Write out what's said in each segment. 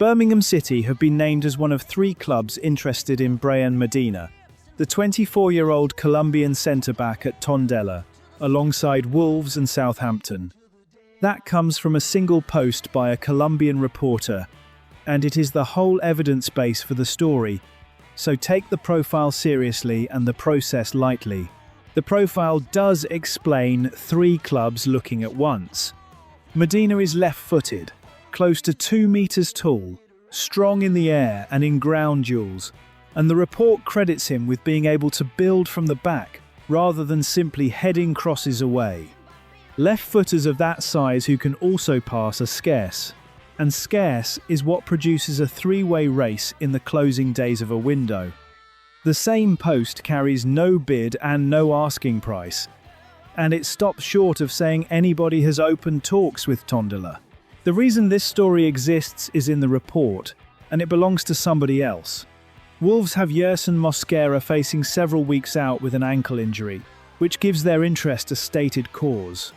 Birmingham City have been named as one of 3 clubs interested in Brian Medina, the 24-year-old Colombian centre-back at Tondela, alongside Wolves and Southampton. That comes from a single post by a Colombian reporter, and it is the whole evidence base for the story, so take the profile seriously and the process lightly. The profile does explain 3 clubs looking at once. Medina is left-footed, close to 2 meters tall, strong in the air and in ground duels, and the report credits him with being able to build from the back rather than simply heading crosses away. Left-footers of that size who can also pass are scarce, and scarce is what produces a 3-way race in the closing days of a window. The same post carries no bid and no asking price, and it stops short of saying anybody has opened talks with Tondela. The reason this story exists is in the report, and it belongs to somebody else. Wolves have Yerson Mosquera facing several weeks out with an ankle injury, which gives their interest a stated cause.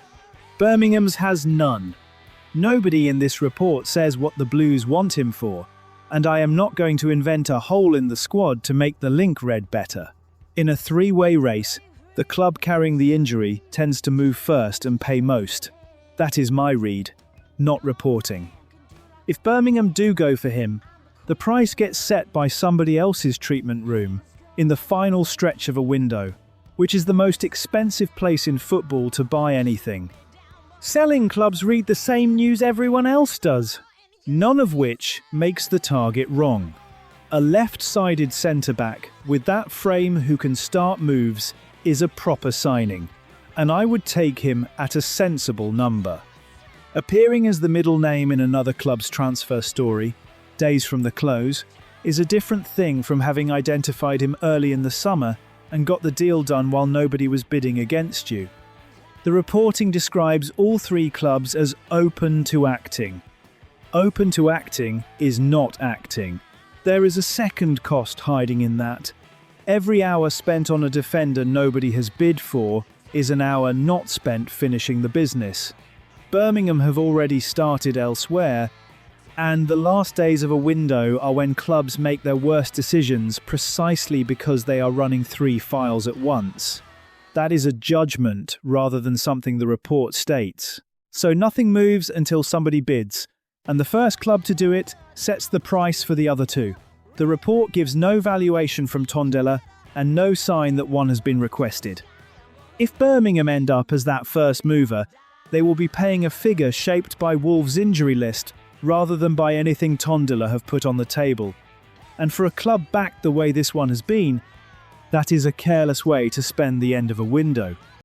Birmingham's has none. Nobody in this report says what the Blues want him for, and I am not going to invent a hole in the squad to make the link read better. In a 3-way race, the club carrying the injury tends to move first and pay most. That is my read, not reporting. If Birmingham do go for him, the price gets set by somebody else's treatment room in the final stretch of a window, which is the most expensive place in football to buy anything. Selling clubs read the same news everyone else does, none of which makes the target wrong. A left-sided centre-back with that frame who can start moves is a proper signing, and I would take him at a sensible number. Appearing as the middle name in another club's transfer story, days from the close, is a different thing from having identified him early in the summer and got the deal done while nobody was bidding against you. The reporting describes all 3 clubs as open to acting. Open to acting is not acting. There is a second cost hiding in that. Every hour spent on a defender nobody has bid for is an hour not spent finishing the business. Birmingham have already started elsewhere, and the last days of a window are when clubs make their worst decisions precisely because they are running 3 files at once. That is a judgment rather than something the report states. So nothing moves until somebody bids, and the first club to do it sets the price for the other 2. The report gives no valuation from Tondela and no sign that one has been requested. If Birmingham end up as that first mover, they will be paying a figure shaped by Wolves' injury list rather than by anything Tondela have put on the table. And for a club backed the way this one has been, that is a careless way to spend the end of a window.